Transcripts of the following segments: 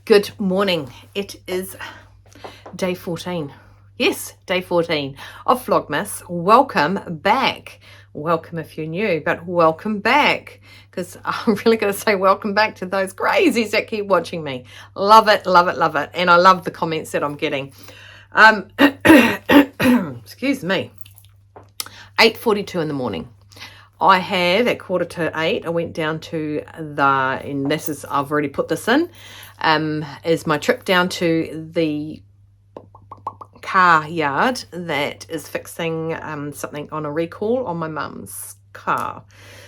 Good morning. It is day 14. Yes, day 14 of Vlogmas. Welcome back. Welcome if you're new, but welcome back, because I'm really going to say welcome back to those crazies that keep watching me. Love it, love it, love it. And I love the comments that I'm getting. Excuse me. 8:42 in the morning. I have at 7:45, I went down to and this is, I've already put this in, is my trip down to the car yard that is fixing something on a recall on my mum's car.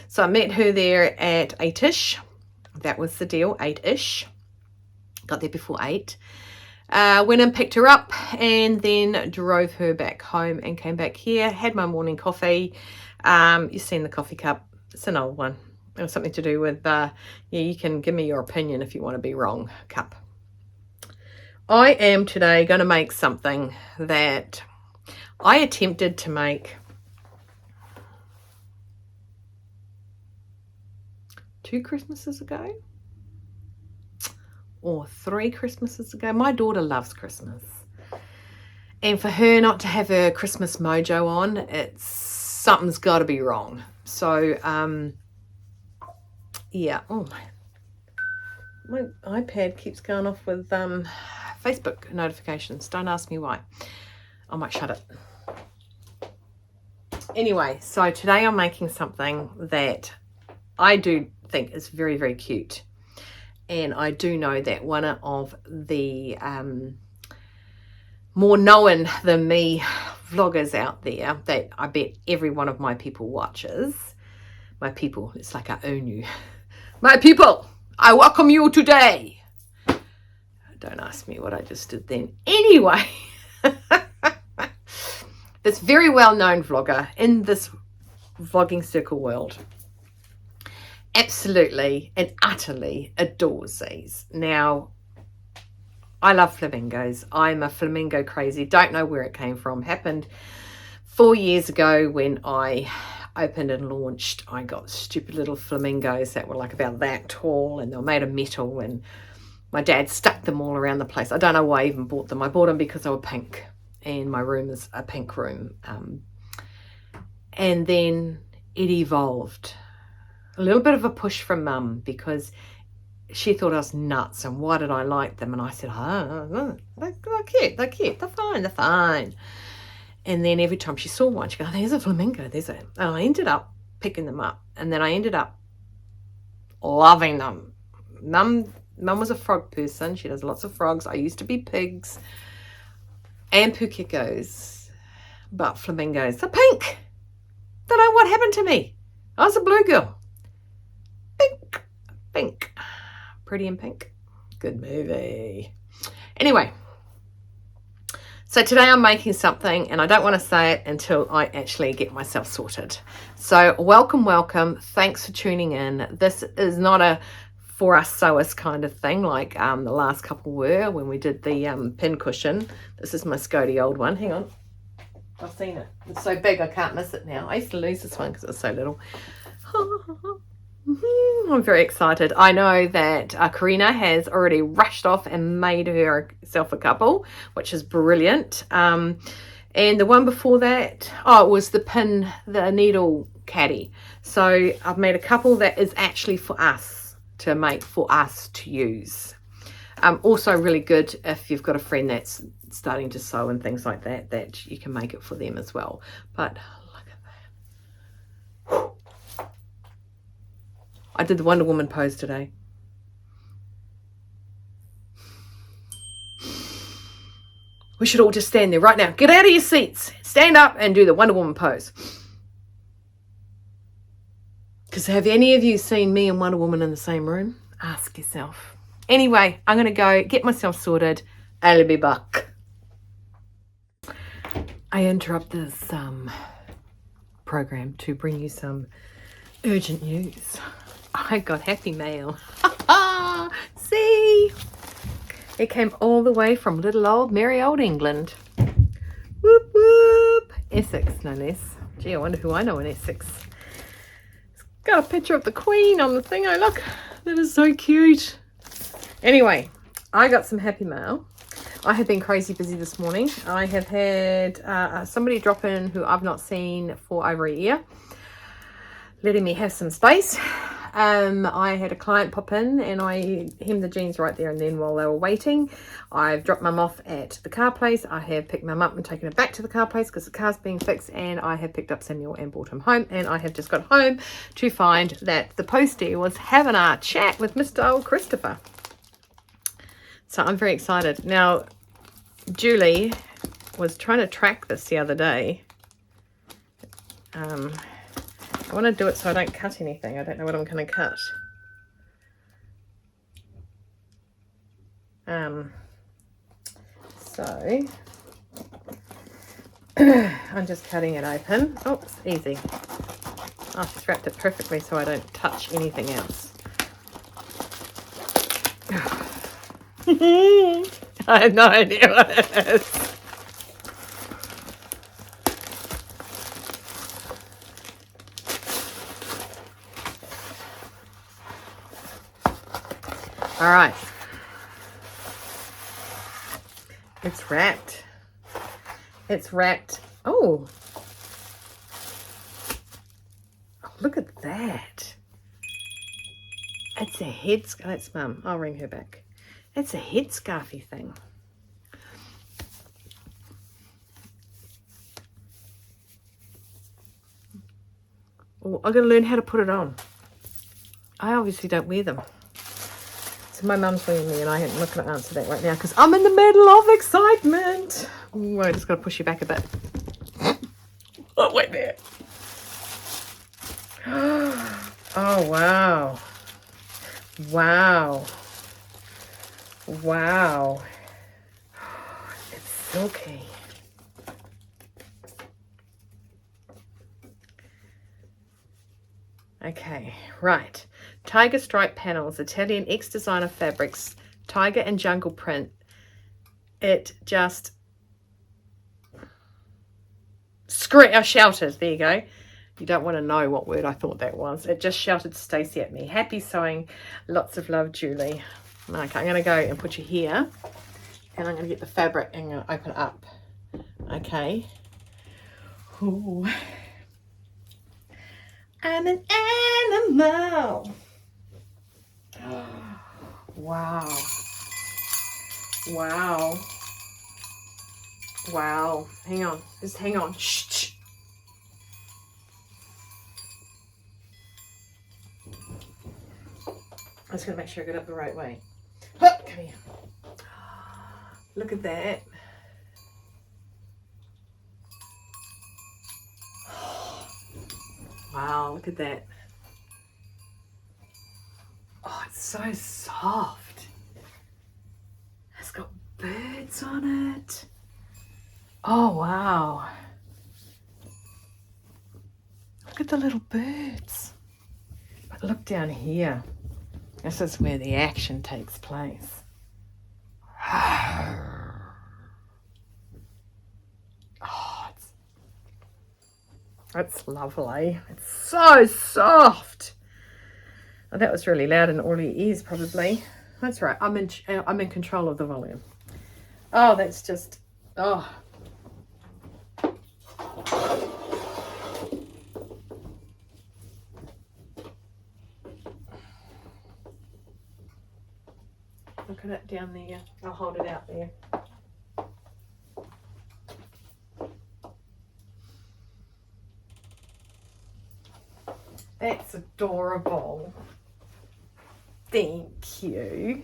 So I met her there at 8ish. That was the deal, 8ish. Got there before 8. Went and picked her up and then drove her back home and came back here, had my morning coffee. You've seen the coffee cup. It's an old one. It was something to do with, yeah, you can give me your opinion if you want to be wrong, cup. I am today going to make something that I attempted to make 2 Christmases ago or 3 Christmases ago. My daughter loves Christmas. And for her not to have her Christmas mojo on, something's got to be wrong. So, yeah. Oh, my iPad keeps going off with Facebook notifications. Don't ask me why. I might shut it. Anyway, so today I'm making something that I do think is very, very cute. And I do know that one of the more known than me vloggers out there that I bet every one of my people watches. My people, it's like I own you. My people, I welcome you today. Don't ask me what I just did then. Anyway, this very well-known vlogger in this vlogging circle world absolutely and utterly adores these. Now, I love flamingos. I'm a flamingo crazy. Don't know where it came from. Happened 4 years ago when I opened and launched. I got stupid little flamingos that were like about that tall, and they were made of metal, and my dad stuck them all around the place. I don't know why I even bought them. I bought them because they were pink, and my room is a pink room. And then it evolved. A little bit of a push from Mum, because she thought I was nuts and why did I like them? And I said, they're cute, they're fine. And then every time she saw one, she'd go, there's a flamingo, and I ended up picking them up. And then I ended up loving them. Mum was a frog person. She does lots of frogs. I used to be pigs and pukekos, but flamingos, they're pink. Don't know what happened to me. I was a blue girl. Pink. Pretty in Pink. Good movie. Anyway, so today I'm making something, and I don't want to say it until I actually get myself sorted. So welcome. Thanks for tuning in. This is not a for us sewers kind of thing like the last couple were when we did the pin cushion. This is my Scotty old one. Hang on. I've seen it. It's so big I can't miss it now. I used to lose this one because it was so little. I'm very excited. I know that Karina has already rushed off and made herself a couple, which is brilliant. And the one before that, it was the needle caddy. So I've made a couple that is actually for us to make, for us to use. Also really good if you've got a friend that's starting to sew and things like that, that you can make it for them as well. But I did the Wonder Woman pose today. We should all just stand there right now. Get out of your seats. Stand up and do the Wonder Woman pose. Because have any of you seen me and Wonder Woman in the same room? Ask yourself. Anyway, I'm going to go get myself sorted. I'll be back. I interrupt this program to bring you some urgent news. I got happy mail. See? It came all the way from little old merry old England. Whoop whoop. Essex, no less. Gee, I wonder who I know in Essex. It's got a picture of the Queen on the thing. Oh, look. That is so cute. Anyway, I got some happy mail. I have been crazy busy this morning. I have had somebody drop in who I've not seen for over a year, letting me have some space. I had a client pop in and I hemmed the jeans right there and then while they were waiting. I've dropped mum off at the car place. I have picked mum up and taken her back to the car place because the car's being fixed, and I have picked up Samuel and brought him home, and I have just got home to find that the postie was having a chat with Mr. Old Christopher. So I'm very excited. Now, Julie was trying to track this the other day. I want to do it so I don't cut anything. I don't know what I'm going to cut. So I'm just cutting it open. Oops, easy. I've just wrapped it perfectly so I don't touch anything else. I have no idea what it is. All right, it's wrapped. It's wrapped. Oh, look at that. It's a head scarf. That's Mum. I'll ring her back. It's a head scarfy thing. Oh, I'm going to learn how to put it on. I obviously don't wear them. So my mum's ringing me and I am not going to answer that right now because I'm in the middle of excitement. Ooh, I just got to push you back a bit. Oh, wait there. Oh, wow. Wow. Wow. It's silky. Okay, right. Tiger stripe panels, Italian ex-designer fabrics, tiger and jungle print. It just shouted. There you go. You don't want to know what word I thought that was. It just shouted Stacey at me. Happy sewing. Lots of love, Julie. Okay, I'm going to go and put you here. And I'm going to get the fabric and I'm going to open it up. Okay. Ooh. I'm an animal. Wow. Wow. Wow. Hang on. Just hang on. Shh. I'm just going to make sure I get up the right way. Come here. Look at that. Wow, look at that. Oh, it's so soft. It's got birds on it. Oh, wow. Look at the little birds. But look down here. This is where the action takes place. Oh, it's lovely. It's so soft. Oh, that was really loud in all your ears, probably. That's right. I'm in control of the volume. Oh, that's just. Oh. Look at it down there. I'll hold it out there. That's adorable. Thank you.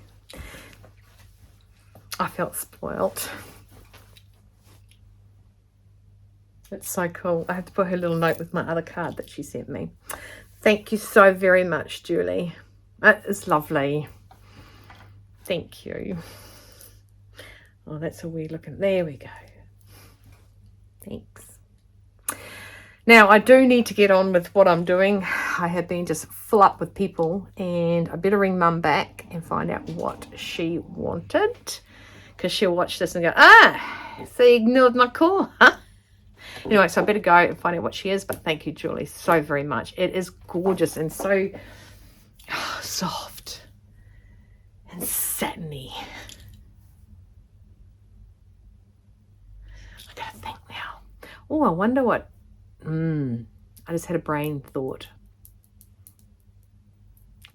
I felt spoilt. It's so cool. I have to put her little note with my other card that she sent me. Thank you so very much, Julie. That is lovely. Thank you. Oh, that's a weird looking. There we go. Thanks. Now, I do need to get on with what I'm doing. I have been just full up with people, and I better ring Mum back and find out what she wanted, because she'll watch this and go, so you ignored my call, huh? Anyway, so I better go and find out what she is, but thank you, Julie, so very much. It is gorgeous and so soft and satiny. Oh, I wonder what, I just had a brain thought.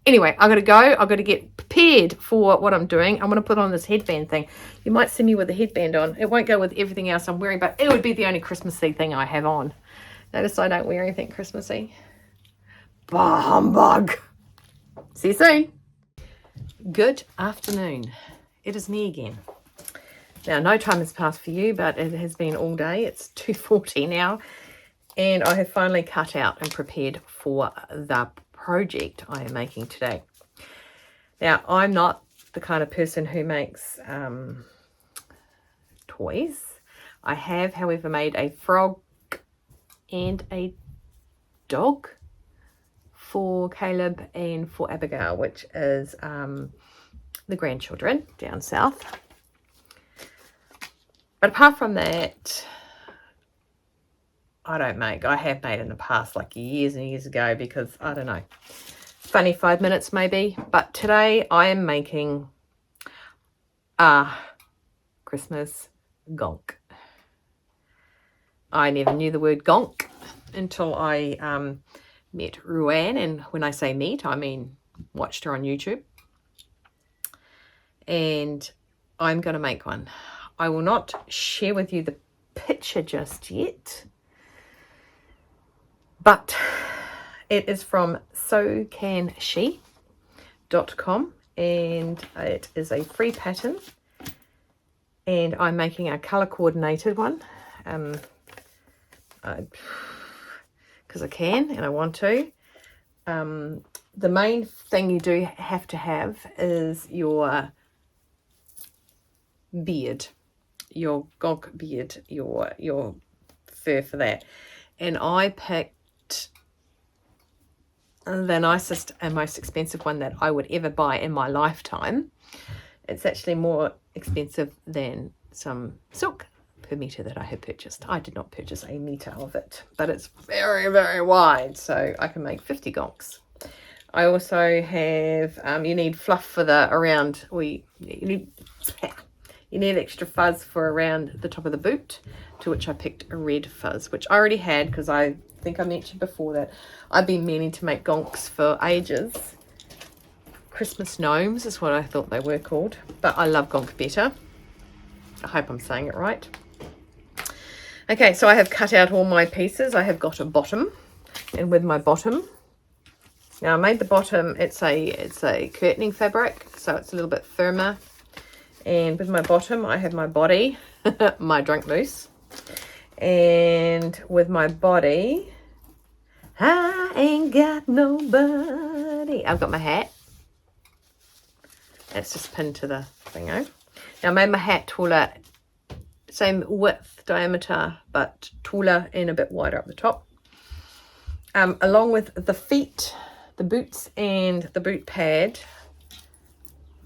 Anyway, I gotta go. I gotta get prepared for what I'm doing. I'm gonna put on this headband thing. You might see me with a headband on. It won't go with everything else I'm wearing, but it would be the only Christmassy thing I have on. Notice I don't wear anything Christmassy. Bah, humbug. See you soon. Good afternoon. It is me again. Now, no time has passed for you, but it has been all day. It's 2:40 now, and I have finally cut out and prepared for the project I am making today. Now, I'm not the kind of person who makes toys. I have, however, made a frog and a dog for Caleb and for Abigail, which is the grandchildren down south. But apart from that, I don't make. I have made in the past, like years and years ago, because I don't know, funny 5 minutes maybe. But today I am making Christmas GONK. I never knew the word GONK until I met Ruan, and when I say meet, I mean watched her on YouTube. And I'm going to make one. I will not share with you the picture just yet, but it is from sewcanshe.com, and it is a free pattern, and I'm making a color coordinated one because I can and I want to. The main thing you do have to have is your beard, your GONK beard, your fur for that. And I picked the nicest and most expensive one that I would ever buy in my lifetime. It's actually more expensive than some silk per meter that I had purchased. I did not purchase a meter of it, but it's very, very wide, so I can make 50 GONKs. I also have, you need fluff for the around, you need extra fuzz for around the top of the boot, to which I picked a red fuzz, which I already had because I think I mentioned before that I've been meaning to make GONKs for ages. Christmas gnomes is what I thought they were called, but I love GONK better. I hope I'm saying it right. Okay, so I have cut out all my pieces. I have got a bottom, and with my bottom, now I made the bottom, it's a curtaining fabric, so it's a little bit firmer. And with my bottom, I have my body, my drunk moose. And with my body, I ain't got nobody. I've got my hat. That's just pinned to the thingo. Now I made my hat taller, same width, diameter, but taller and a bit wider up the top. Along with the feet, the boots and the boot pad,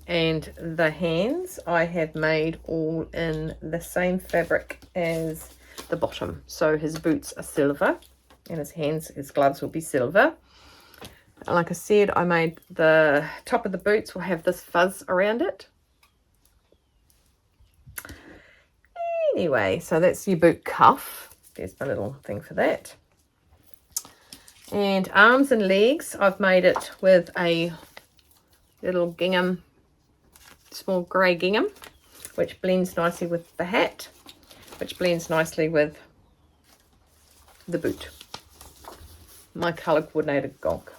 and the hands, I have made all in the same fabric as the bottom. So his boots are silver and his hands, his gloves will be silver. And like I said, I made the top of the boots will have this fuzz around it. Anyway, so that's your boot cuff. There's my little thing for that. And arms and legs, I've made it with a little gingham, small grey gingham, which blends nicely with the hat, which blends nicely with the boot. My colour coordinated GONK.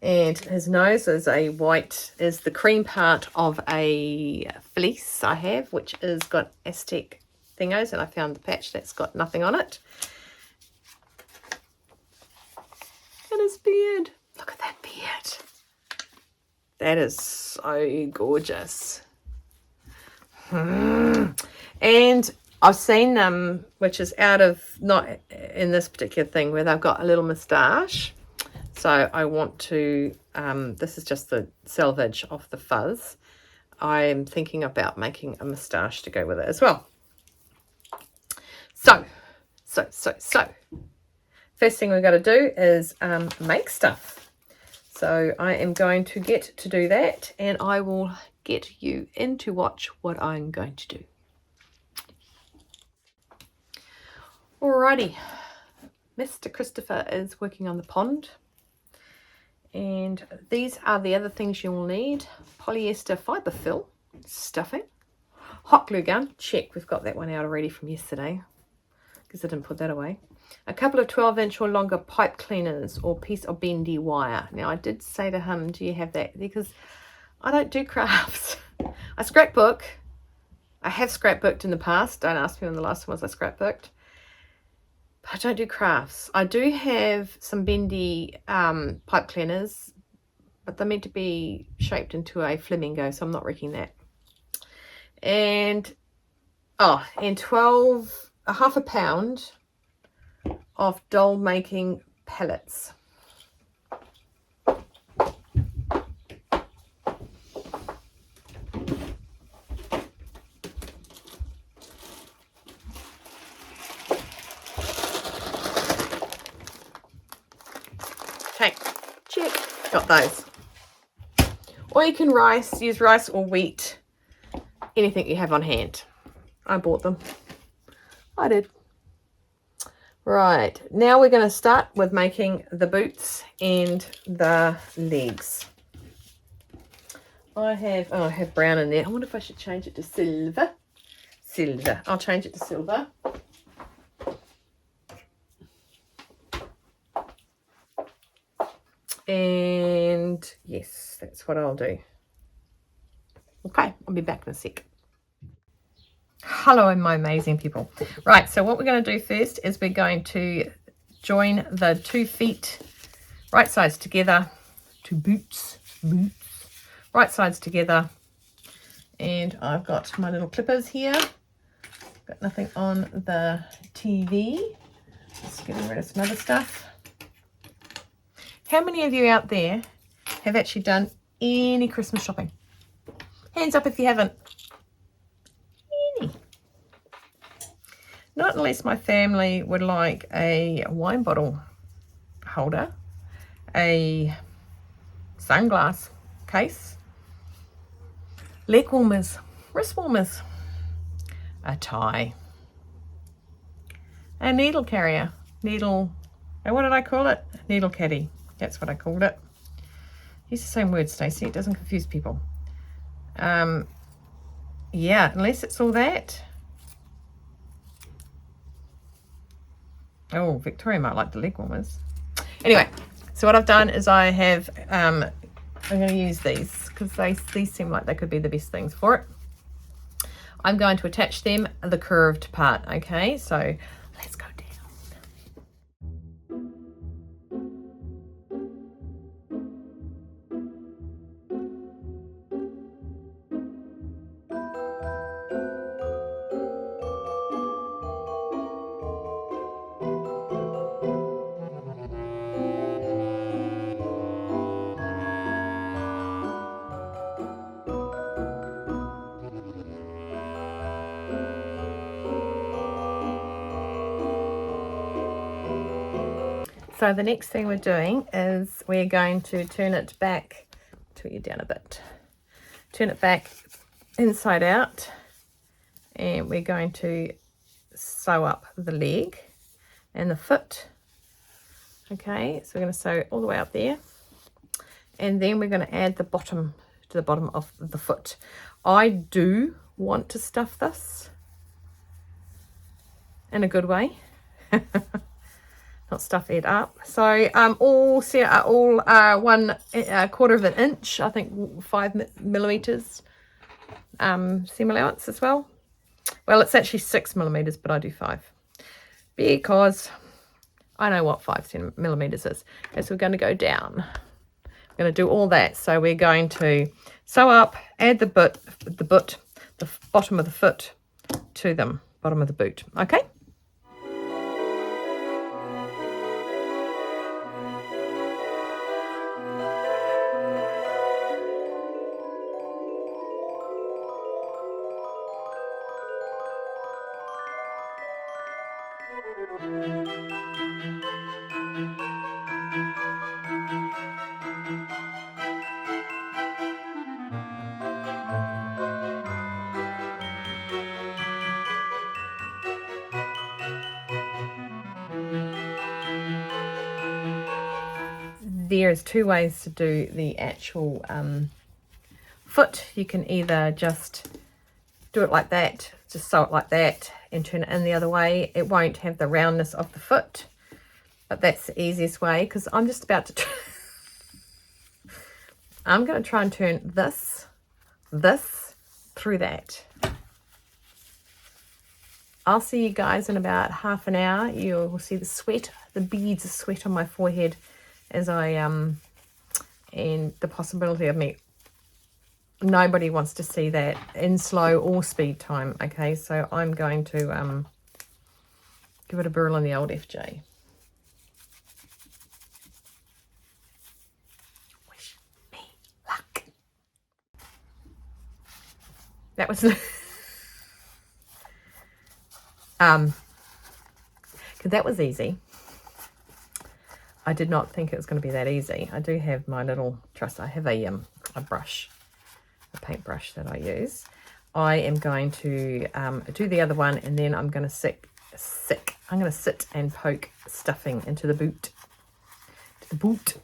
And his nose is a white, is the cream part of a fleece I have, which has got Aztec thingos, and I found the patch that's got nothing on it. And his beard, look at that beard. That is so gorgeous. And I've seen them, which is out of, not in this particular thing, where they've got a little moustache. So I want to, this is just the selvage of the fuzz. I'm thinking about making a moustache to go with it as well. So. First thing we've got to do is make stuff. So I am going to get to do that, and I will get you in to watch what I'm going to do. Alrighty, Mr. Christopher is working on the pond, and these are the other things you will need. Polyester fibre fill, stuffing, hot glue gun, check, we've got that one out already from yesterday because I didn't put that away. A couple of 12-inch or longer pipe cleaners or piece of bendy wire. Now I did say to him, do you have that? Because I don't do crafts. I scrapbook. I have scrapbooked in the past. Don't ask me when the last time was I scrapbooked. But I don't do crafts. I do have some bendy pipe cleaners, but they're meant to be shaped into a flamingo, so I'm not wrecking that. And half a pound of doll making pallets. Okay, check, got those. Or you can use rice or wheat, anything you have on hand. I bought them. I did. Right, now we're going to start with making the boots and the legs. I have brown in there. I wonder if I should change it to silver. Silver. I'll change it to silver. And yes, that's what I'll do. Okay, I'll be back in a sec. Hello, my amazing people. Right, so what we're going to do first is we're going to join the 2 feet right sides together to boots, right sides together. And I've got my little clippers here. Got nothing on the TV. Just getting rid of some other stuff. How many of you out there have actually done any Christmas shopping? Hands up if you haven't. Any. Not unless my family would like a wine bottle holder, a sunglass case, leg warmers, wrist warmers, a tie, a needle carrier, what did I call it? Needle caddy. That's what I called it. Use the same word, Stacey. It doesn't confuse people. Yeah, unless it's all that. Oh, Victoria might like the leg warmers. Anyway, so what I've done is I have, I'm going to use these because these seem like they could be the best things for it. I'm going to attach them the curved part. Okay, so let's go down. So the next thing we're doing is we're going to turn it back, tilt you down a bit, turn it back inside out, and we're going to sew up the leg and the foot. Okay, so we're going to sew all the way up there, and then we're going to add the bottom to the bottom of the foot. I do want to stuff this in a good way. Not stuff it up. So all 1/4 of an inch, I think 5 millimeters seam allowance as well. Well, it's actually 6 millimeters, but I do 5 because I know what 5 millimeters is. Okay, so we're going to go down. We're going to do all that. So we're going to sew up, add the bottom of the foot to the bottom of the boot. Okay. there's two ways to do the actual foot. You can either just do it like that, just sew it like that and turn it in the other way. It won't have the roundness of the foot, but that's the easiest way, because I'm just about to I'm going to try and turn this through that. I'll see you guys in about half an hour. You will see the sweat, the beads of sweat on my forehead as I and the possibility of me. Nobody wants to see that in slow or speed time. Okay, so I'm going to give it a burl in the old FJ. Wish me luck. That was that was easy. I did not think it was going to be that easy. I do have my little truss. I have a brush, a paintbrush that I use. I am going to do the other one, and then I'm going to sit and poke stuffing into the boot,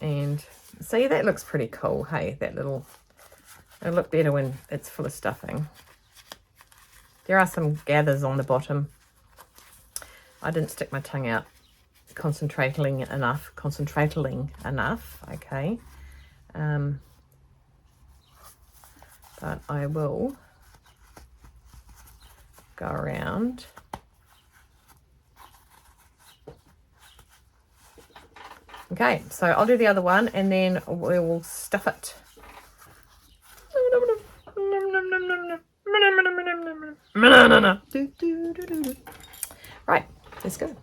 and see, that looks pretty cool. Hey, that little, it'll look better when it's full of stuffing. There are some gathers on the bottom. I didn't stick my tongue out concentrating enough, okay. But I will go around. Okay, so I'll do the other one, and then we will stuff it. Right, let's go.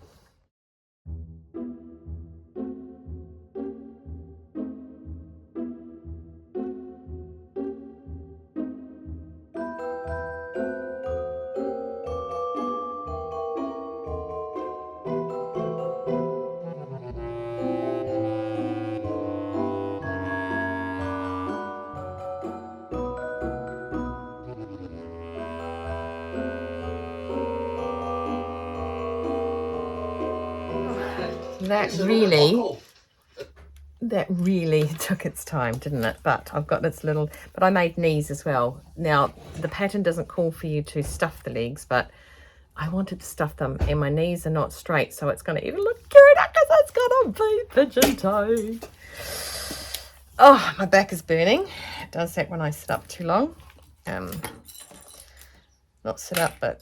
That really took its time, didn't it? But I've got this little, but I made knees as well. Now, the pattern doesn't call for you to stuff the legs, but I wanted to stuff them, and my knees are not straight, so it's going to even look cuter because it's going to be pigeon-toed. Oh, my back is burning. It does that when I sit up too long. Not sit up, but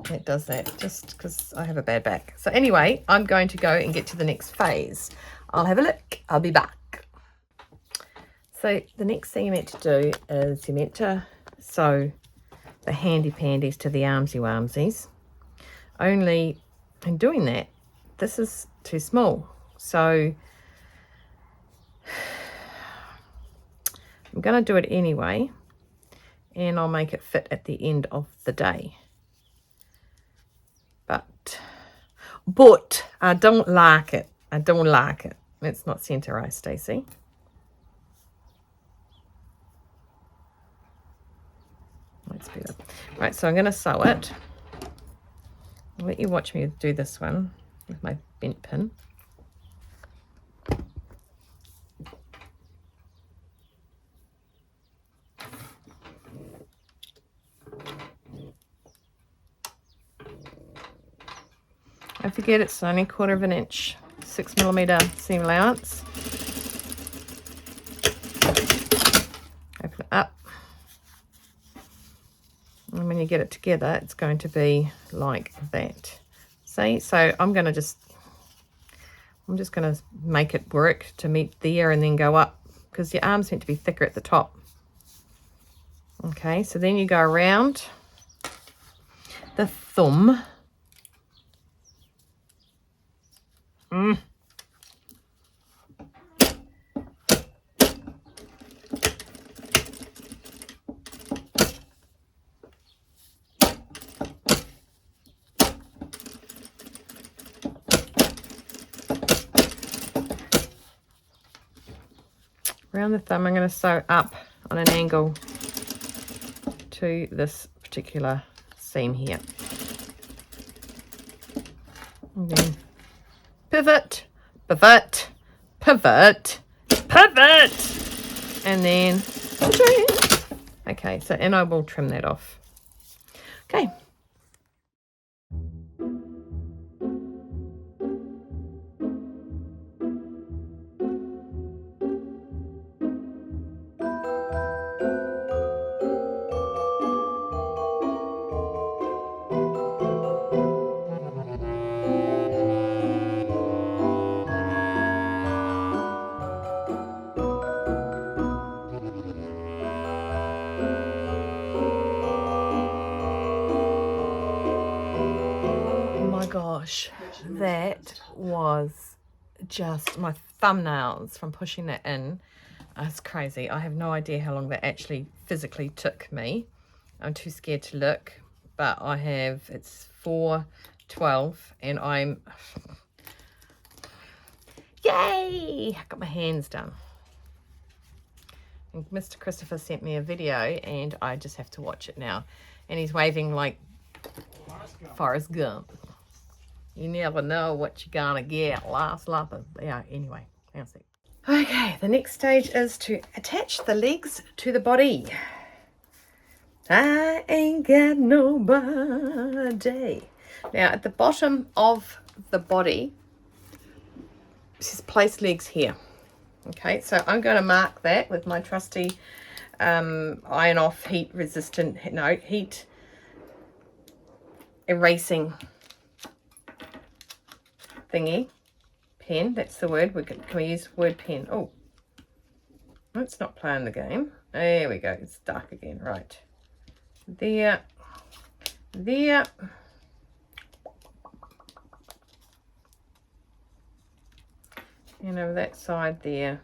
it does that just because I have a bad back. So anyway, I'm going to go and get to the next phase. I'll have a look. I'll be back. So the next thing you're meant to do is you're meant to sew the handy pandies to the armsy warmsies. Only in doing that, this is too small. So I'm going to do it anyway, and I'll make it fit at the end of the day. But I don't like it. I don't like it. It's not centerized, Stacey. That's better. Right, so I'm going to sew it. I'll let you watch me do this one with my bent pin. Don't forget, it's only 1/4 inch, 6mm seam allowance. Open it up. And when you get it together, it's going to be like that. See? So I'm just going to make it work to meet there and then go up, because your arm's meant to be thicker at the top. Okay, so then you go around the thumb. Around the thumb, I'm going to sew up on an angle to this particular seam here. And then pivot, pivot, pivot, pivot, and then trim. Okay, so, and I will trim that off. Okay. Gosh, that was just my thumbnails from pushing that in. It's crazy. I have no idea how long that actually physically took me. I'm too scared to look, but I have, it's 4:12 and I'm, yay, I got my hands done. And Mr. Christopher sent me a video and I just have to watch it now. And he's waving like Forrest Gump. You never know what you're gonna get. Last lap of, yeah, anyway, that's it. Okay, the next stage is to attach the legs to the body. I ain't got nobody. Now, at the bottom of the body, it says place legs here. Okay, so I'm going to mark that with my trusty iron off heat resistant, no, heat erasing thingy. Pen, that's the word. Can we use word pen? Oh, it's not playing the game. There we go. It's dark again. Right. There. There. And over that side there.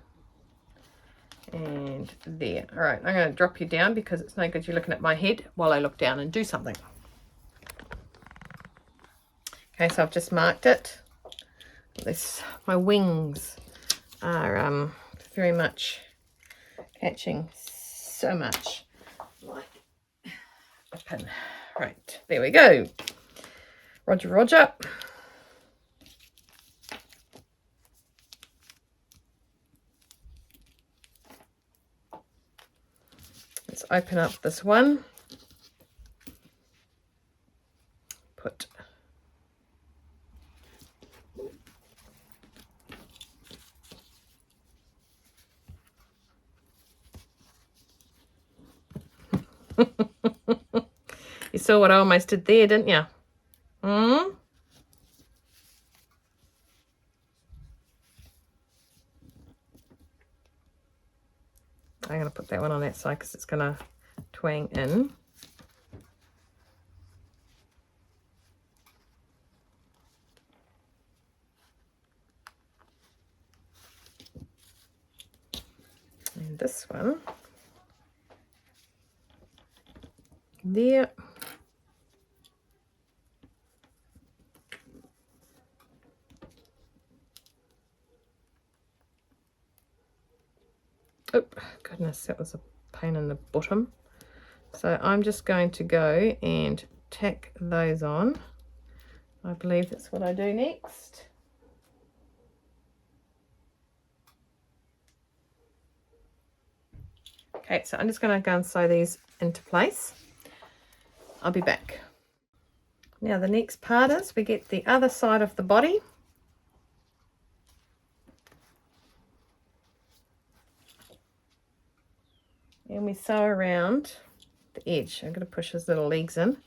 And there. All right. I'm going to drop you down because it's no good you looking at my head while I look down and do something. Okay, so I've just marked it. This, my wings are very much catching so much like a pin. Right, there we go. Roger, roger. Let's open up this one. Put you saw what I almost did there, didn't you? I'm going to put that one on that side because it's going to twang in. And this one there. Oh, goodness, that was a pain in the bottom. So I'm just going to go and tack those on. I believe that's what I do next. Okay, so I'm just going to go and sew these into place. I'll be back. Now the next part is we get the other side of the body. And we sew around the edge. I'm going to push his little legs in.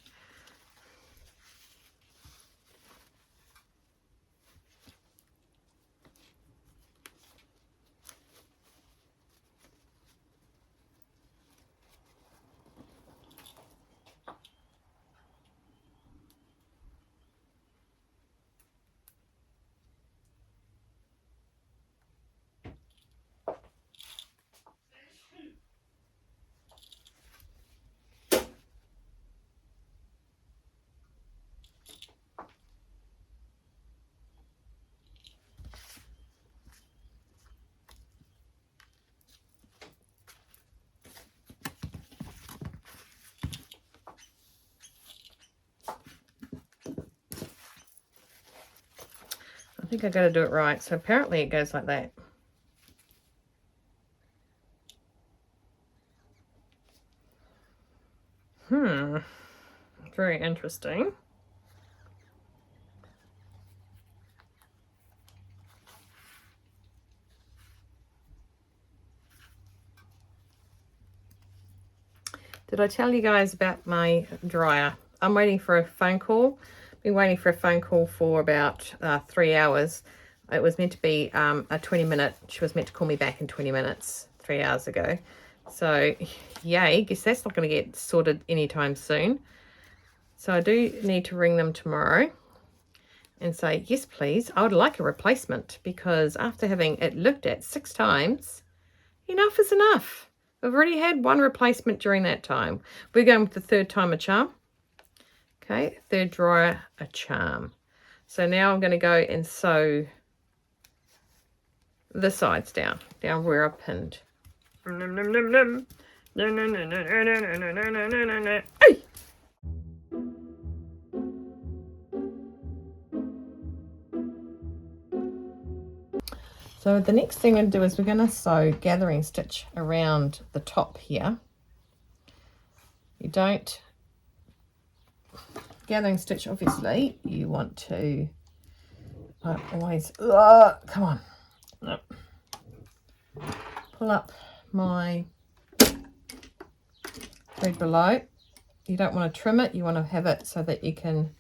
think I got to do it right. So apparently it goes like that. Very interesting. Did I tell you guys about my dryer? I'm waiting for a phone call. Been waiting for a phone call for about 3 hours. It was meant to be a 20-minute. She was meant to call me back in 20 minutes 3 hours ago. So, yay. Guess that's not going to get sorted anytime soon. So I do need to ring them tomorrow and say, yes, please. I would like a replacement, because after having it looked at 6 times, enough is enough. I've already had 1 replacement during that time. We're going with the 3rd time a charm. Okay, 3rd dryer a charm. So now I'm going to go and sew the sides down where I pinned. Hey! So the next thing we're going to do is we're going to sew gathering stitch around the top here. You don't, gathering stitch, obviously, you want to always, come on, no. Pull up my thread below. You don't want to trim it, you want to have it so that you can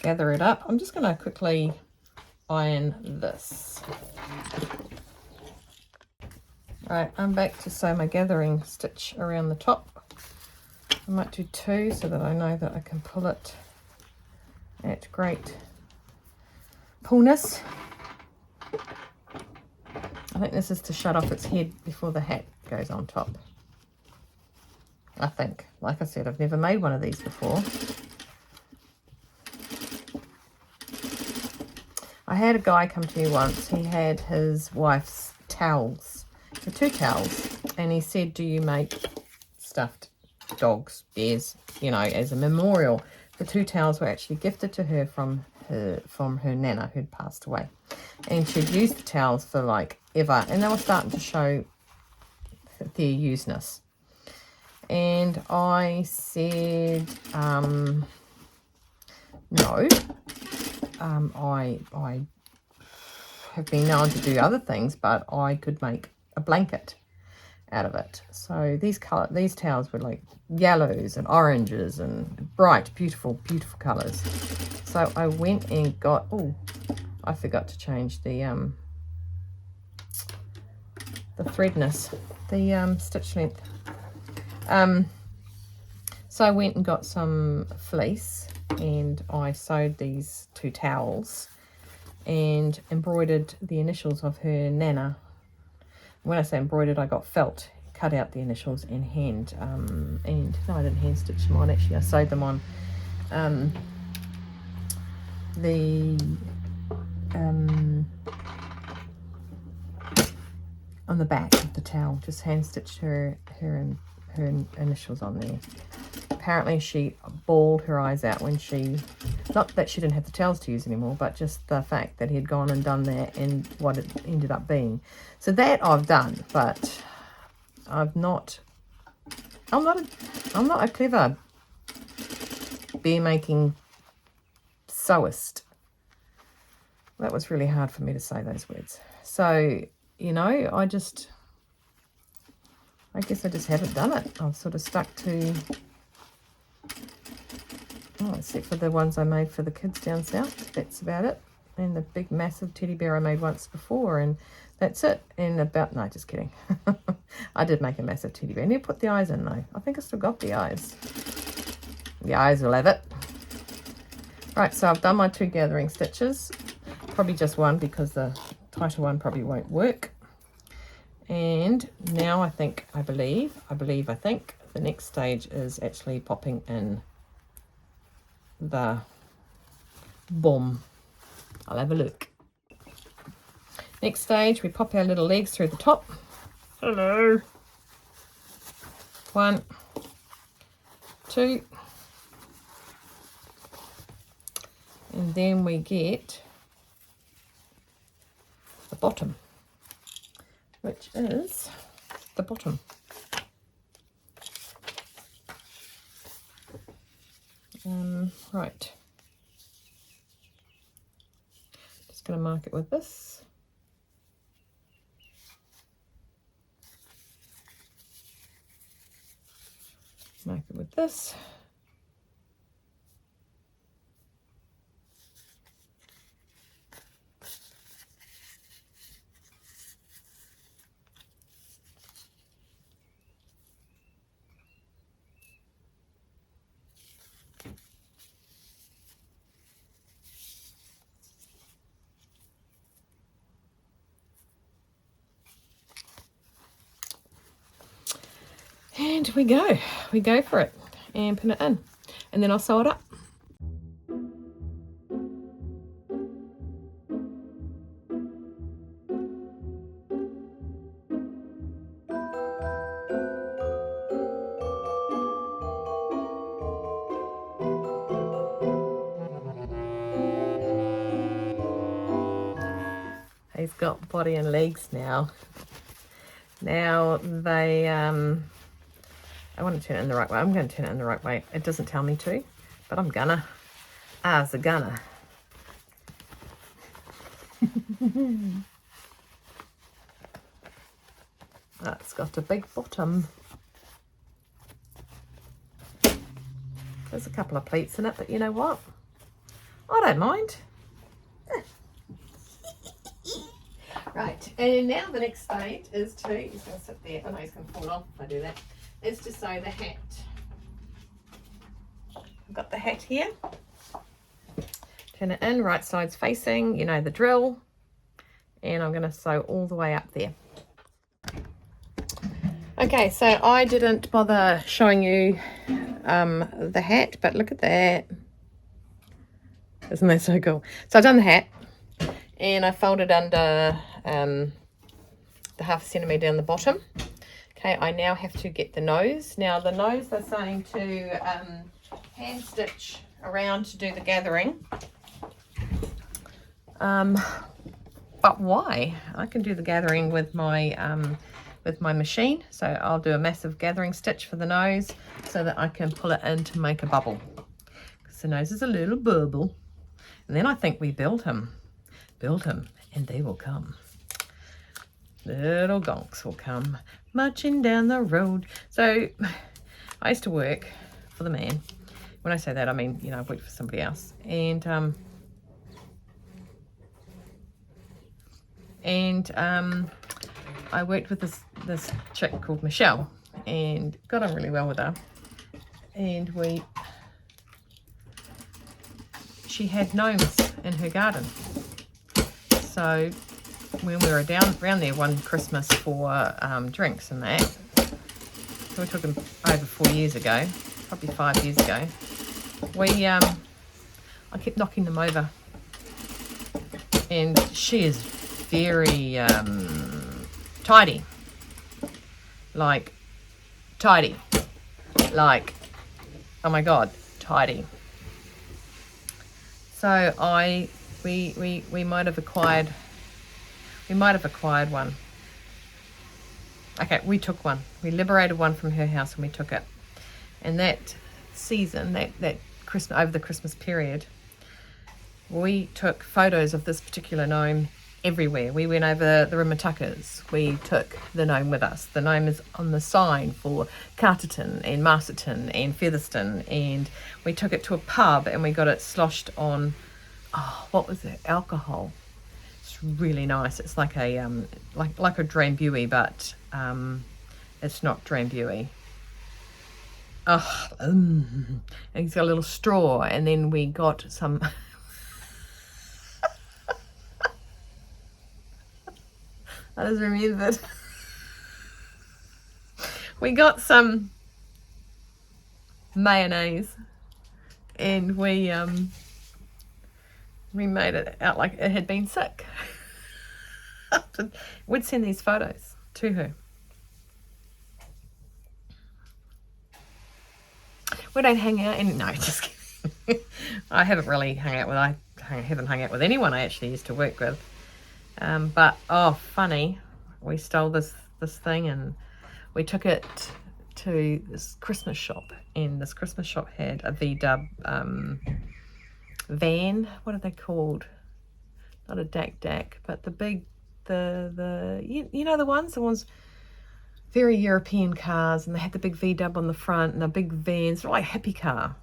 gather it up. I'm just going to quickly iron this. Right, I'm back to sew my gathering stitch around the top. I might do 2 so that I know that I can pull it at great pullness. I think this is to shut off its head before the hat goes on top. I think. Like I said, I've never made one of these before. I had a guy come to me once. He had his wife's towels, the 2 towels, and he said, do you make stuffed dogs, bears, you know, as a memorial? The 2 towels were actually gifted to her from her nana who'd passed away, and she'd used the towels for like ever, and they were starting to show their useness. And I said, no. I have been known to do other things, but I could make a blanket out of it. So these towels were like yellows and oranges and bright, beautiful colors. So I went and got, oh, I forgot to change the threadness, the stitch length. So I went and got some fleece, and I sewed these 2 towels and embroidered the initials of her nana. When I say embroidered, I got felt, cut out the initials and hand, and no, I didn't hand stitch them on, actually I sewed them on on the back of the towel, just hand stitched her initials on there. Apparently she bawled her eyes out when she, not that she didn't have the towels to use anymore, but just the fact that he had gone and done that and what it ended up being. So that I've done, but I'm not a clever bear making sewist. That was really hard for me to say those words. So, you know, I guess I just haven't done it. I've sort of stuck to, except for the ones I made for the kids down south. That's about it. And the big massive teddy bear I made once before, and that's it. And no, just kidding. I did make a massive teddy bear. I need to put the eyes in though. I think I still got the eyes. The eyes will have it. Right, so I've done my 2 gathering stitches. Probably just 1 because the tighter one probably won't work. And now I think the next stage is actually popping in the bum. I'll have a look. Next stage, we pop our little legs through the top. Hello. 1, 2, and then we get bottom, which is the bottom. Right, just going to mark it with this. Mark it with this. And we go for it and pin it in, and then I'll sew it up. He's got body and legs now. Now they, I want to turn it in the right way. I'm going to turn it in the right way. It doesn't tell me to, but I'm gonna. As a gunner. That's got a big bottom. There's a couple of pleats in it, but you know what? I don't mind. Right, and now the next stage is to, he's going to sit there, I know he's going to fall off if I do that, is to sew the hat. I've got the hat here. Turn it in, right side's facing, you know the drill. And I'm going to sew all the way up there. Okay, so I didn't bother showing you the hat, but look at that. Isn't that so cool? So I've done the hat, and I folded under the 1/2 centimetre down the bottom. Okay, I now have to get the nose. Now the nose they're saying to hand stitch around to do the gathering. But why? I can do the gathering with my machine. So I'll do a massive gathering stitch for the nose so that I can pull it in to make a bubble. Because the nose is a little bubble. And then I think we build him, and they will come. Little gonks will come marching down the road. So I used to work for the man. When I say that, I mean, you know, I've worked for somebody else. And I worked with this chick called Michelle, and got on really well with her. And she had gnomes in her garden. So when we were around there one Christmas for drinks and that, so we took them over 4 years ago, probably 5 years ago. I kept knocking them over, and she is very tidy, like oh my god, tidy. So we might have acquired one. Okay, we took one. We liberated one from her house and we took it. And that season, that Christmas, over the Christmas period, we took photos of this particular gnome everywhere. We went over the Rimatakas. We took the gnome with us. The gnome is on the sign for Carterton and Masterton and Featherston, and we took it to a pub and we got it sloshed on, oh, what was it? Alcohol. It's really nice. It's like a like a Drambuie, but it's not Drambuie. Oh, and it's got a little straw, and then we got some. I just remembered. We got some mayonnaise, and we made it out like it had been sick. We'd send these photos to her. We don't hang out, and no, just kidding. I haven't really hung out with. I haven't hung out with anyone I actually used to work with. But oh, funny, we stole this thing and we took it to this Christmas shop, and this Christmas shop had a V-dub van. What are they called? Not a dak, but the big, you know the ones very European cars, and they had the big V-dub on the front and the big vans, like a hippie car.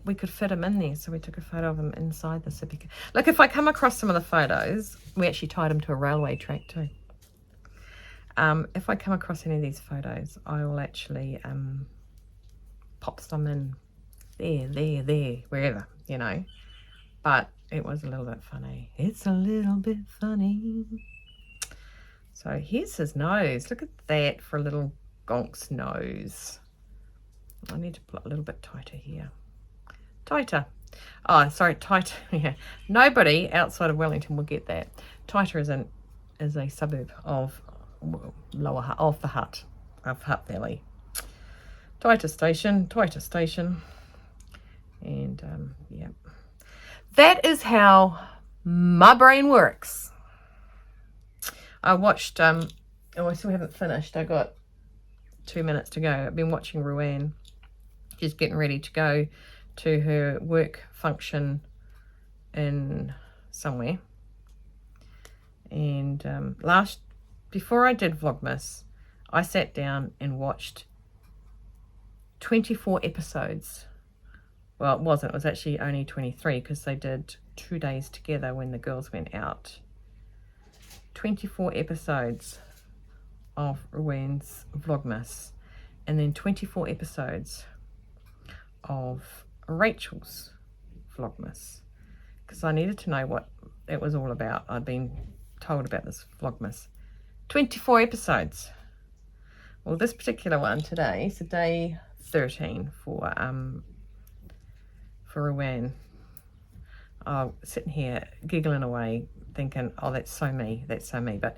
We could fit him in there, so we took a photo of him inside the hippie car. Look, if I come across some of the photos, we actually tied him to a railway track too. If I come across any of these photos, I will actually pop some in there, wherever, you know. But it was a little bit funny. It's a little bit funny. So here's his nose. Look at that for a little gonk's nose. I need to pull it a little bit tighter here. Tighter. Oh, sorry, tighter. Yeah. Nobody outside of Wellington will get that. Tighter is a suburb of the Hutt Valley. Tighter station. And yeah. That is how my brain works. I watched, oh, I still haven't finished. I got 2 minutes to go. I've been watching Ruan. She's getting ready to go to her work function in somewhere. And before I did Vlogmas, I sat down and watched 24 episodes. Well, it wasn't. It was actually only 23 because they did 2 days together when the girls went out. 24 episodes of Ruan's Vlogmas, and then 24 episodes of Rachel's Vlogmas, because I needed to know what it was all about. I'd been told about this Vlogmas. 24 episodes. Well, this particular one today is day 13 for Ruan. Sitting here giggling away, thinking, oh, that's so me. But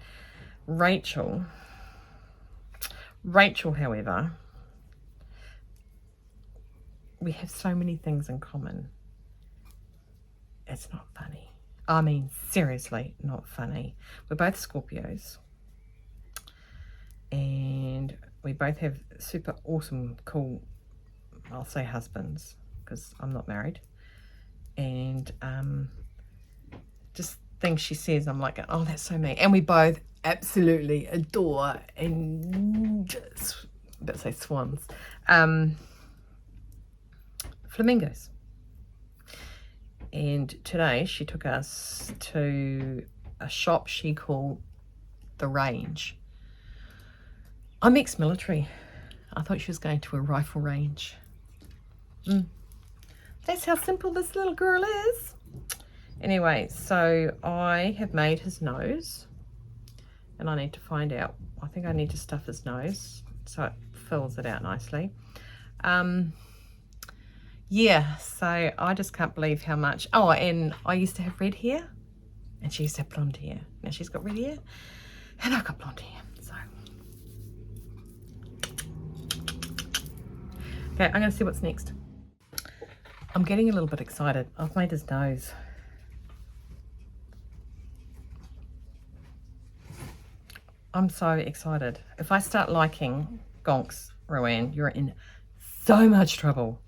Rachel, however, we have so many things in common. It's not funny. I mean, seriously, not funny. We're both Scorpios, and we both have super awesome, cool, I'll say husbands, because I'm not married. And just things she says, I'm like, oh, that's so me. And we both absolutely adore and just, let's say swans, flamingos. And today she took us to a shop she called The Range. I'm ex-military. I thought she was going to a rifle range. That's how simple this little girl is. Anyway, so I have made his nose, and I need to find out. I think I need to stuff his nose so it fills it out nicely. Yeah, so I just can't believe how much. Oh, and I used to have red hair, and she used to have blonde hair. Now she's got red hair, and I've got blonde hair. So, okay, I'm going to see what's next. I'm getting a little bit excited. I've made his nose. I'm so excited. If I start liking gonks, Ruan, you're in so much trouble.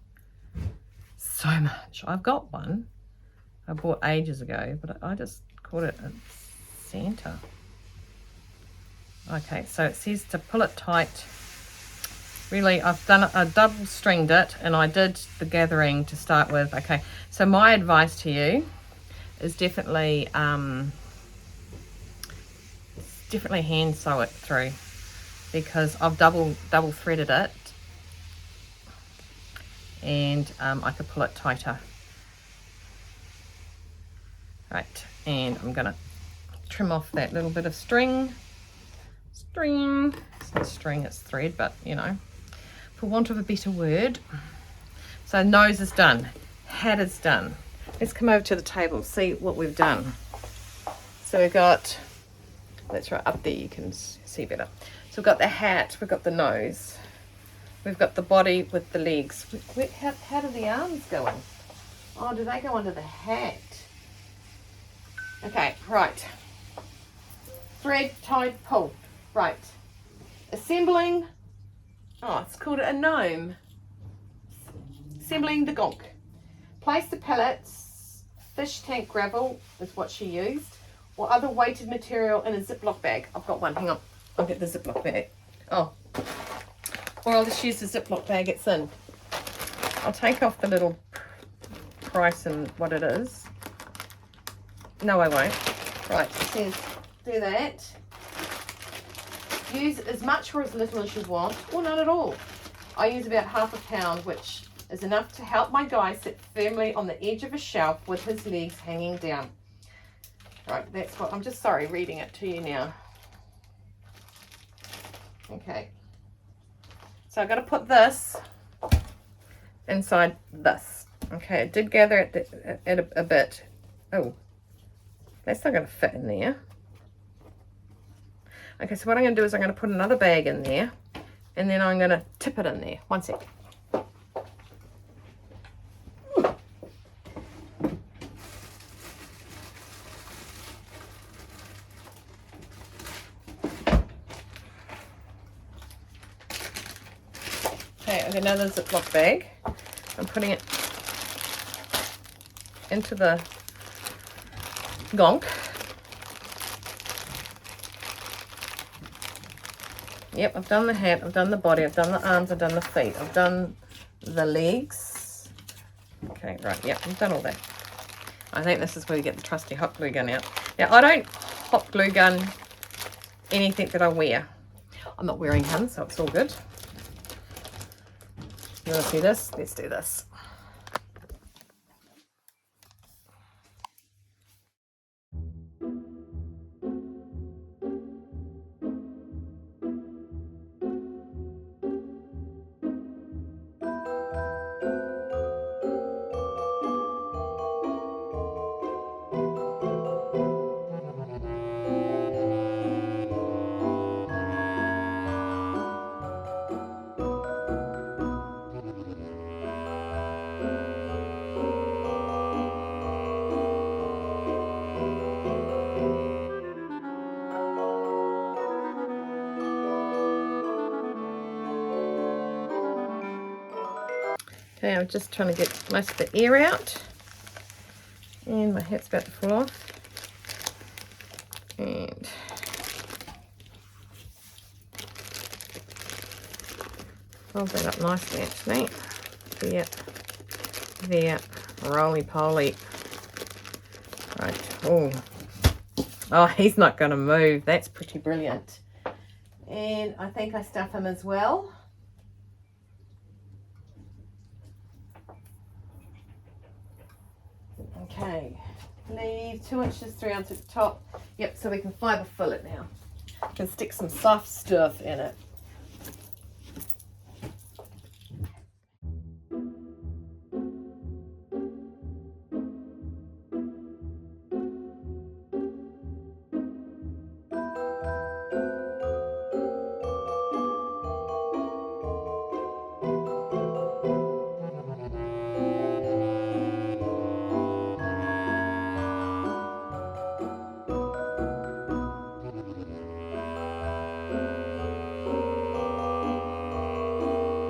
So much. I've got one I bought ages ago, but I just caught it at Santa. Okay, so it says to pull it tight. Really, I double stringed it, and I did the gathering to start with. Okay, so my advice to you is definitely hand sew it through, because I've double threaded it, and I could pull it tighter. Right, and I'm gonna trim off that little bit of string. It's not string, it's thread, but you know, for want of a better word. So nose is done, hat is done. Let's come over to the table, see what we've done. So we've got, that's right up there, you can see better. So we've got the hat, we've got the nose, we've got the body with the legs. How do the arms go in? Oh, do they go under the hat? Okay, right. thread tied pull. Right. Assembling, oh, it's called a gnome. Assembling the GONK. Place the pallets, fish tank gravel is what she used, or other weighted material in a Ziploc bag. I've got one, hang on. I'll get the Ziploc bag. Oh. Or I'll just use the Ziploc bag it's in. I'll take off the little price and what it is. No, I won't. Right, it says do that. Use as much or as little as you want, or not at all. I use about ½ pound, which is enough to help my guy sit firmly on the edge of a shelf with his legs hanging down. Right, that's what, I'm just sorry reading it to you now. Okay. So I've got to put this inside this. Okay, it did gather it a bit. Oh, that's not going to fit in there. Okay, so what I'm going to do is I'm going to put another bag in there, and then I'm going to tip it in there. One sec. Okay, I've got another Ziploc bag. I'm putting it into the GONK. Yep, I've done the hat, I've done the body, I've done the arms, I've done the feet, I've done the legs. Okay, right, yep, I've done all that. I think this is where we get the trusty hot glue gun out. Now, I don't hot glue gun anything that I wear. I'm not wearing him, so it's all good. You want to see this? Let's do this. Okay, I'm just trying to get most of the air out. And my hat's about to fall off. And fold that up nicely actually. There, roly-poly. Right, oh, he's not going to move. That's pretty brilliant. And I think I stuff him as well. Okay, leave 2 inches, 3 ounces at the top. Yep, so we can fibre fill it now. Can stick some soft stuff in it.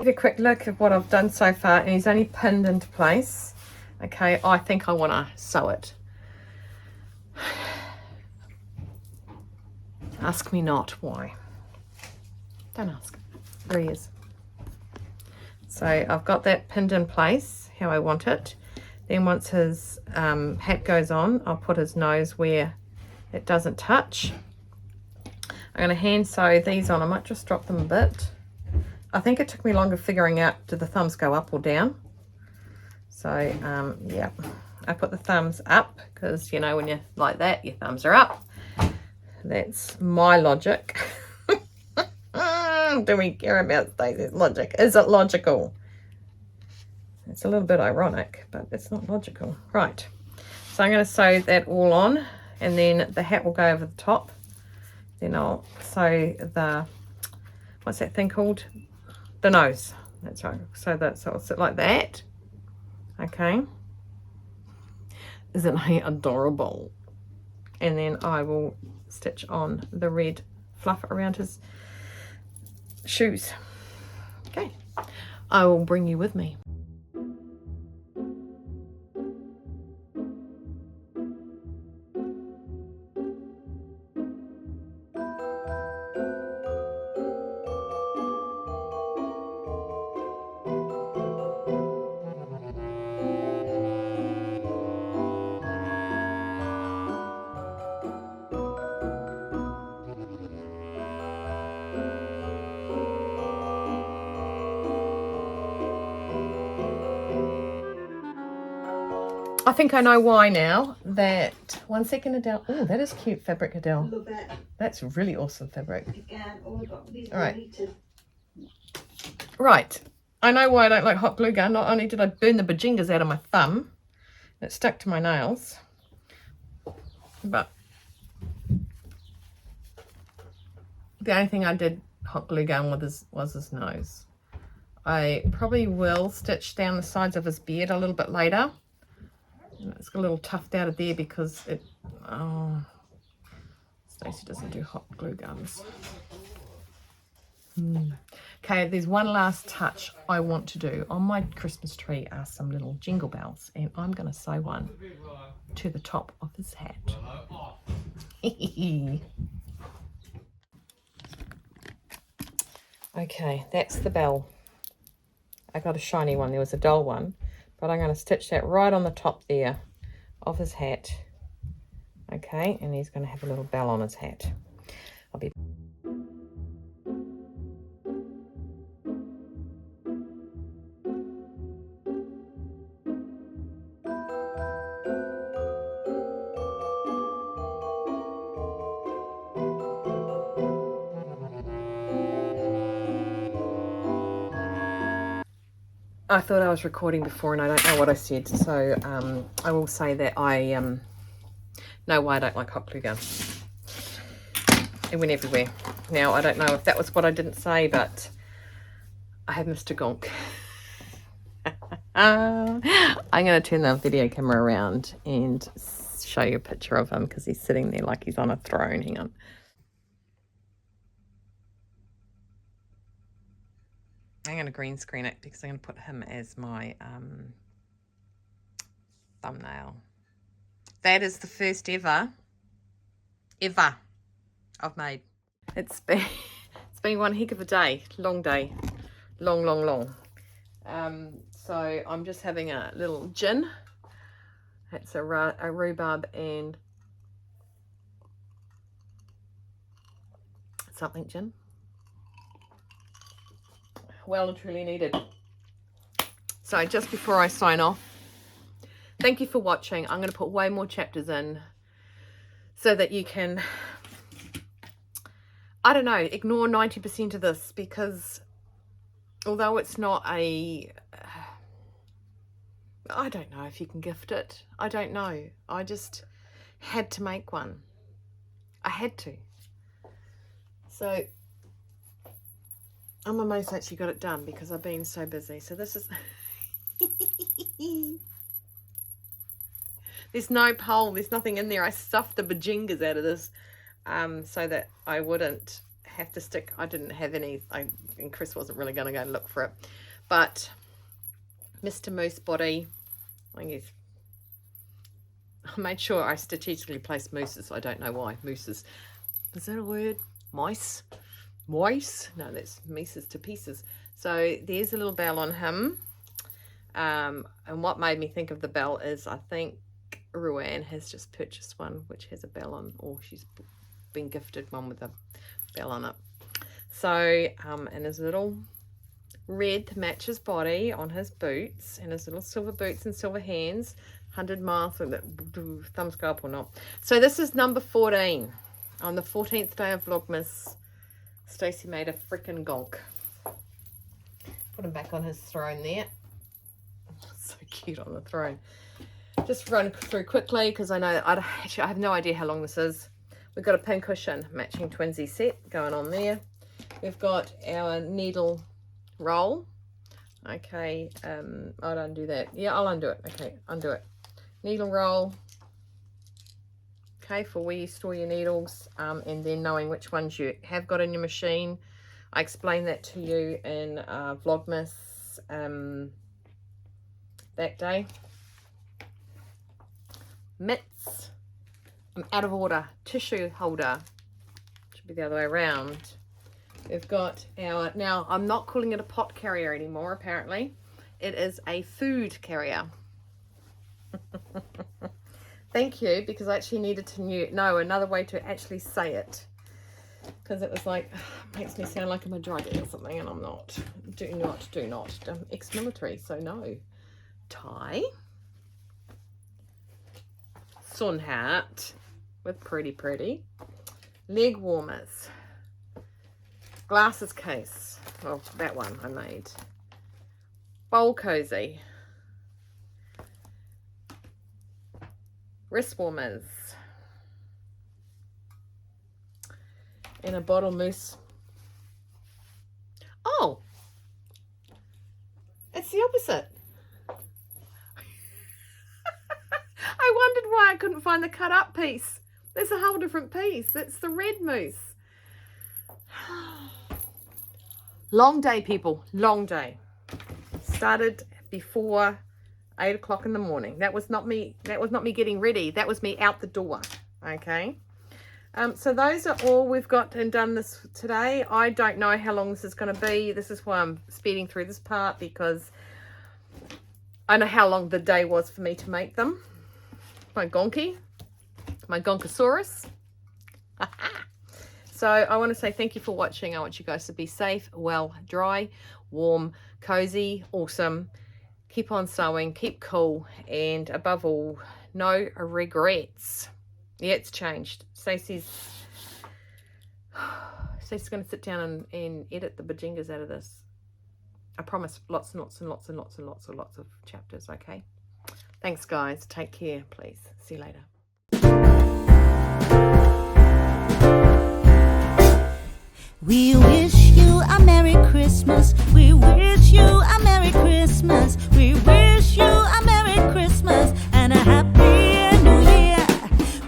A quick look at what I've done so far, and he's only pinned into place. Okay, I think I want to sew it. Ask me not why. Don't ask. There he is. So I've got that pinned in place how I want it. Then once his hat goes on, I'll put his nose where it doesn't touch. I'm going to hand sew these on. I might just drop them a bit. I think it took me longer figuring out, do the thumbs go up or down? So, yeah, I put the thumbs up because, you know, when you're like that, your thumbs are up. That's my logic. Do we care about Stacey's logic? Is it logical? It's a little bit ironic, but it's not logical. Right, so I'm going to sew that all on, and then the hat will go over the top. Then I'll sew the, what's that thing called? The nose. That's right. So it'll sit like that. Okay. Isn't he adorable? And then I will stitch on the red fluff around his shoes. Okay, I will bring you with me. I think I know why now. That 1 second, Adele. Oh, that is cute fabric, Adele. Love it. That's really awesome fabric. Again, all I've got these All right. deleted. Right. I know why I don't like hot glue gun. Not only did I burn the bajingas out of my thumb, it stuck to my nails, but the only thing I did hot glue gun with was his nose. I probably will stitch down the sides of his beard a little bit later. And it's got a little tufted out of there because it, oh, Stacey doesn't do hot glue guns. Okay, there's one last touch I want to do. On my Christmas tree are some little jingle bells, and I'm going to sew one to the top of his hat. Okay, that's the bell. I got a shiny one. There was a dull one, but I'm going to stitch that right on the top there of his hat. Okay, and he's going to have a little bell on his hat. I'll be... I thought I was recording before and I don't know what I said, so I will say that I know why I don't like hot glue gun. It went everywhere. Now, I don't know if that was what I didn't say, but I have Mr. GONK. I'm going to turn the video camera around and show you a picture of him because he's sitting there like he's on a throne. Hang on. I'm going to green screen it because I'm going to put him as my thumbnail. That is the first ever I've made. It's been one heck of a day, long day, long. So I'm just having a little gin. It's a rhubarb and something gin. Well and truly needed. So just before I sign off, thank you for watching. I'm going to put way more chapters in so that you can, I don't know, ignore 90% of this, because although it's not a, I don't know if you can gift it. I don't know. I just had to make one. I had to. So I'm amazed I actually got it done because I've been so busy. So this is... There's no pole. There's nothing in there. I stuffed the bajingas out of this so that I wouldn't have to stick... I didn't have any... and Chris wasn't really going to go and look for it. But Mr. Moose body... I guess... I made sure I strategically placed mooses. I don't know why. Mooses. Is that a word? Mice? Moise? No, that's Mises to pieces. So there's a little bell on him. And what made me think of the bell is I think Ruan has just purchased one which has a bell on, or she's been gifted one with a bell on it. So, and his little red to match his body on his boots, and his little silver boots and silver hands. 100 miles, with that thumbs go up or not. So this is number 14. On the 14th day of Vlogmas, Stacey made a freaking GONK. Put him back on his throne there. So cute on the throne. Just run through quickly because I know I have no idea how long this is. We've got a pincushion matching twinsy set going on there. We've got our needle roll. Okay, I'll undo that. Yeah, I'll undo it. Okay, undo it. Needle roll. okay, for where you store your needles, and then knowing which ones you have got in your machine. I explained that to you in Vlogmas that day. Mitts. I'm out of order. Tissue holder. Should be the other way around. We've got our, now I'm not calling it a pot carrier anymore, apparently. It is a food carrier. Thank you, because I actually needed to know another way to actually say it. Because it was like, makes me sound like I'm a druggie or something, and I'm not. Do not. I'm ex-military, so no. Tie. Sun hat with pretty. Leg warmers. Glasses case. Well, that one I made. Bowl cozy. Wrist warmers. And a bottle mousse. Oh, it's the opposite. I wondered why I couldn't find the cut up piece. There's a whole different piece. It's the red mousse. Long day, people. Long day. Started before 8 o'clock in the morning. That was not me. That was not me getting ready. That was me out the door. Okay. So those are all we've got and done this today. I don't know how long this is going to be. This is why I'm speeding through this part, because I know how long the day was for me to make them. My gonky, my gonkosaurus. So I want to say thank you for watching. I want you guys to be safe, well, dry, warm, cozy, awesome. Keep on sewing, keep cool, and above all, no regrets. Yeah, it's changed. Stacey's going to sit down and edit the bajingas out of this. I promise, lots and lots and lots and lots and lots and lots of chapters, okay? Thanks, guys. Take care, please. See you later. We wish you a Merry Christmas. We